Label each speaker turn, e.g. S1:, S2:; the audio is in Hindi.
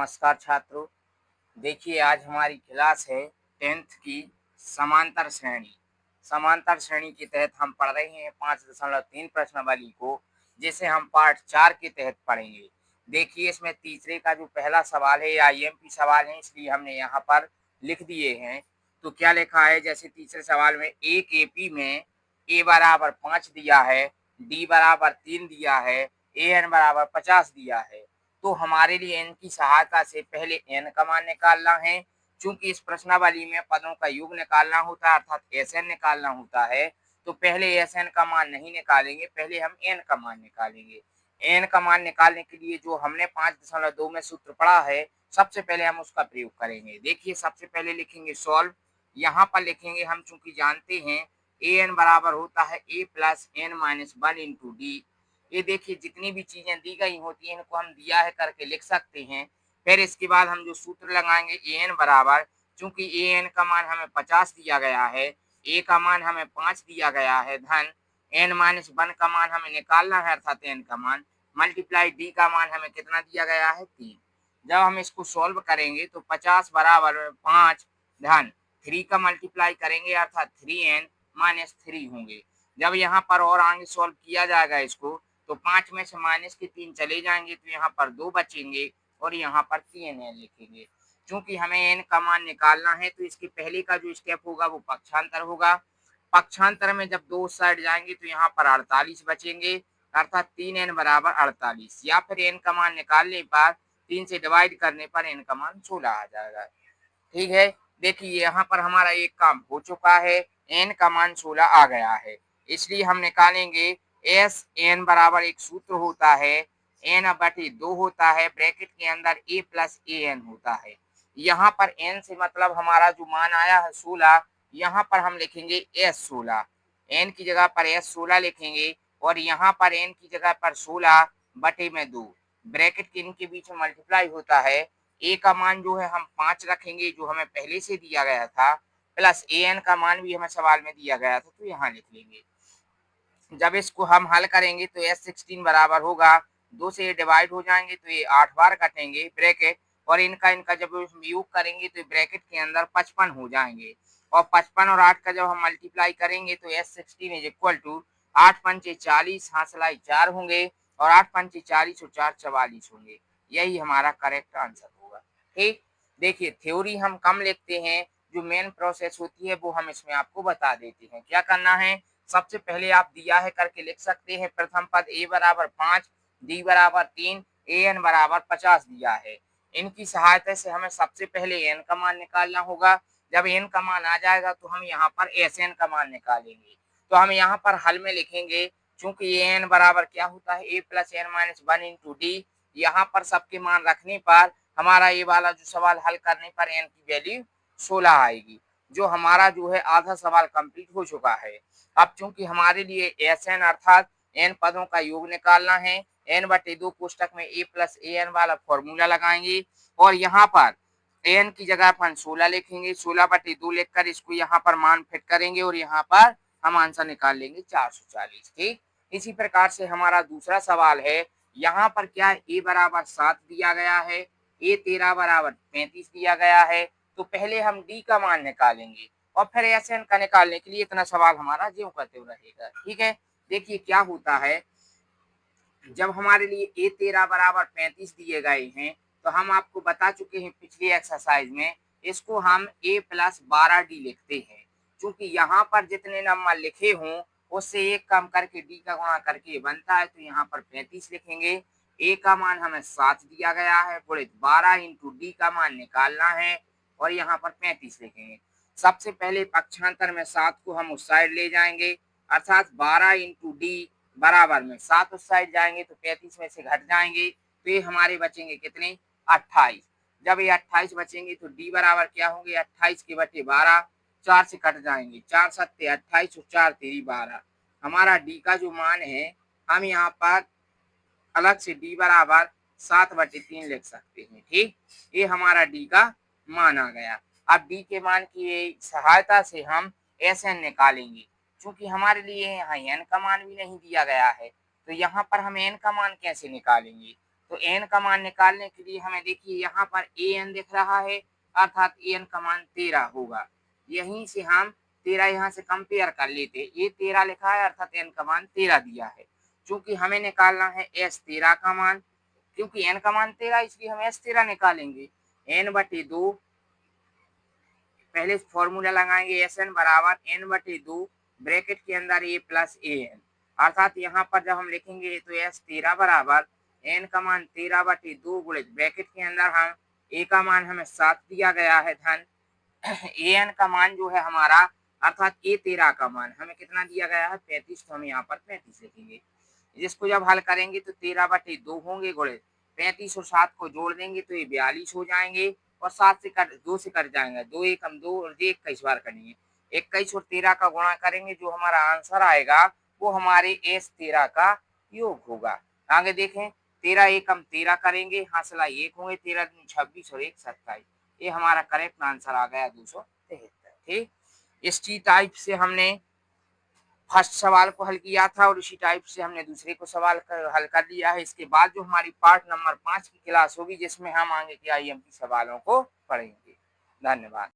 S1: नमस्कार छात्रों। देखिए आज हमारी क्लास है 10th की समांतर श्रेणी। समांतर श्रेणी के तहत हम पढ़ रहे हैं 5.3 प्रश्नावली को, जिसे हम पार्ट 4 के तहत पढ़ेंगे। देखिए इसमें तीसरे का जो पहला सवाल है आईएमपी सवाल है, इसलिए हमने यहाँ पर लिख दिए हैं। तो क्या लिखा है, जैसे तीसरे सवाल में एक एपी में ए बराबर 5 दिया है, डी बराबर 3 दिया है, ए एन बराबर 50 दिया है। तो हमारे लिए एन की सहायता से पहले एन का मान निकालना है। चूंकि इस प्रश्नावली में पदों का योग निकालना होता है अर्थात एस एन निकालना होता है, तो पहले एस एन का मान नहीं निकालेंगे, पहले हम एन का मान निकालेंगे। एन का मान निकालने के लिए जो हमने 5.2 में सूत्र पढ़ा है, सबसे पहले हम उसका प्रयोग करेंगे। देखिए सबसे पहले लिखेंगे सॉल्व। यहाँ पर लिखेंगे हम, चूंकि जानते हैं ए एन बराबर होता है a plus n minus 1 into d. ये देखिए जितनी भी चीजें दी गई होती हैं इनको हम दिया है करके लिख सकते हैं। फिर इसके बाद हम जो सूत्र लगाएंगे ए एन बराबर, चूंकि ए एन का मान हमें 50 दिया गया है, ए का मान हमें 5 दिया गया है, धन एन माइनस 1 का मान हमें निकालना है अर्थात एन का मान, मल्टीप्लाई डी का मान हमें कितना दिया गया है 3। जब हम इसको सॉल्व करेंगे तो 50 बराबर 5 धन 3 का मल्टीप्लाई करेंगे अर्थात 3n माइनस 3 होंगे। जब यहाँ पर और आगे सॉल्व किया जाएगा इसको, तो 5 में से माइनस के 3 चले जाएंगे, तो यहाँ पर 2 बचेंगे और यहाँ पर 3n लिखेंगे। चूंकि हमें n का मान निकालना है तो इसके पहले का जो स्टेप होगा वो पक्षांतर होगा। पक्षांतर में जब 2 साइड जाएंगे तो यहाँ पर 48 बचेंगे अर्थात 3n बराबर 48, या फिर n का मान निकालने पर 3 से डिवाइड करने पर n का मान 16 आ जाएगा। ठीक है, देखिए यहाँ पर हमारा एक काम हो चुका है, n का मान 16 आ गया है। इसलिए हम निकालेंगे एस एन बराबर एक सूत्र होता है, एन बटे 2 होता है, ब्रैकेट के अंदर ए प्लस ए एन होता है। यहाँ पर एन से मतलब हमारा जो मान आया है 16, यहाँ पर हम लिखेंगे एस 16, एन की जगह पर एस 16 लिखेंगे और यहाँ पर एन की जगह पर 16 बटे में 2, ब्रैकेट के इनके बीच में मल्टीप्लाई होता है। ए का मान जो है हम 5 रखेंगे जो हमें पहले से दिया गया था, प्लस ए एन का मान भी हमें सवाल में दिया गया था, तो यहाँ लिख लेंगे। जब इसको हम हल करेंगे तो S16 बराबर होगा, 2 से ये डिवाइड हो जाएंगे तो ये 8 बार कटेंगे ब्रैकेट, और इनका इनका जब योग करेंगे तो ब्रैकेट के अंदर 55 हो जाएंगे, और 55 और 8 का जब हम मल्टीप्लाई करेंगे तो S16 इज इक्वल टू 8 पंचे 40, हासिलाई 4 होंगे और 8 पंचे 40 और 4 44 होंगे। यही हमारा करेक्ट आंसर होगा। ठीक, देखिए थ्योरी हम कम लिखते हैं, जो मेन प्रोसेस होती है वो हम इसमें आपको बता देते हैं। क्या करना है, सबसे पहले आप दिया है करके लिख सकते हैं। प्रथम पद a बराबर 5, d बराबर 3, ए एन बराबर 50 दिया है। इनकी सहायता से हमें सबसे पहले n का मान निकालना होगा। जब n का मान आ जाएगा तो हम यहाँ पर एस एन का मान निकालेंगे। तो हम यहाँ पर हल में लिखेंगे, चूंकि ए एन बराबर क्या होता है a plus n minus 1 into d. यहाँ पर सबके मान रखने पर हमारा ये वाला जो सवाल हल करने पर n की वैल्यू 16 आएगी। जो हमारा जो है आधा सवाल कंप्लीट हो चुका है। अब चूंकि हमारे लिए एस एन अर्थात एन पदों का योग निकालना है, एन बटे 2 कोष्टक में ए प्लस ए एन वाला फॉर्मूला लगाएंगे और यहाँ पर एन की जगह अपन 16 लिखेंगे, 16 बटे 2 लिखकर इसको यहाँ पर मान फिट करेंगे और यहाँ पर हम आंसर निकाल लेंगे 440। ठीक, इसी प्रकार से हमारा दूसरा सवाल है। यहाँ पर क्या ए बराबर 7 दिया गया है, ए 13 बराबर 35 दिया गया है, तो पहले हम डी का मान निकालेंगे और फिर एस एन का निकालने के लिए इतना सवाल हमारा ज्यों का त्यों रहेगा। ठीक है, देखिए क्या होता है, जब हमारे लिए ए 13 बराबर 35 दिए गए हैं तो हम आपको बता चुके हैं पिछली एक्सरसाइज में, इसको हम ए प्लस 12 डी लिखते हैं। क्योंकि यहाँ पर जितने नंबर लिखे हों उससे एक कम करके डी का गुणा करके बनता है, तो यहाँ पर 35 लिखेंगे। ए का मान हमें 7 दिया गया है, गुणित 12 इंटू डी का मान निकालना है और यहाँ पर 35 लिखेंगे। सबसे पहले पक्षांतर में 7 को हम उस साइड ले जाएंगे अर्थात 12 इंटू डी बराबर में 7 उस साइड जाएंगे तो 35 में से घट जाएंगे, तो ये हमारे बचेंगे कितने 28। जब ये 28 बचेंगे तो डी बराबर क्या होंगे 28 के बटे 12, 4 से कट जाएंगे, 4 सत्ते 28 और 4 तेरी 12। हमारा डी का जो मान है हम यहाँ पर अलग से डी बराबर 7 बटे 3 लिख सकते हैं। ठीक, ये हमारा डी का मान आ गया। अब डी के मान की सहायता से हम एस एन निकालेंगे। क्योंकि हमारे लिए यहाँ एन का मान भी नहीं दिया गया है, तो यहाँ पर हम एन का मान कैसे निकालेंगे। तो एन का मान निकालने के लिए हमें देखिए यहाँ पर ए एन दिख रहा है, अर्थात ए एन का मान 13 होगा। यहीं से हम 13 यहाँ से कंपेयर कर लेते, ये 13 लिखा है अर्थात एन का मान 13 दिया है। चूंकि हमें निकालना है एस 13 का मान, क्योंकि एन का मान 13 इसलिए हम एस 13 निकालेंगे। एन बटे 2, पहले फॉर्मूला लगाएंगे, एस एन बराबर एन बटे 2 ब्रैकेट के अंदर ए प्लस ए एन, अर्थात यहाँ पर जब हम लिखेंगे तो एस 13 बराबर एन का मान 13 बटे 2 गुणित ब्रैकेट के अंदर हम ए का मान हमें 7 दिया गया है धन ए एन का मान जो है हमारा, अर्थात ए 13 का मान हमें कितना दिया गया है 35, तो हम यहाँ पर 35 लिखेंगे। जिसको जब हल करेंगे तो 13 बटे 2 होंगे गुणित 35 और 7 को जोड़ देंगे तो ये 42 हो जाएंगे, और 7 से कट 2 से कट जाएंगे, 2 एकम 2 और 21 बार करेंगे, 21 और 13 का गुणा करेंगे, जो हमारा आंसर आएगा वो हमारे एस 13 का योग होगा। आगे देखें, 13 एकम 13 करेंगे, हासिला 1 होंगे, 13 दूनी 26 और 1 27, ये हमारा करेक्ट आंसर आ गया 273। ठीक, इस टाइप से हमने फर्स्ट सवाल को हल किया था और इसी टाइप से हमने दूसरे को सवाल हल कर लिया है। इसके बाद जो हमारी पार्ट नंबर 5 की क्लास होगी जिसमें हम आगे के आईएमपी सवालों को पढ़ेंगे। धन्यवाद।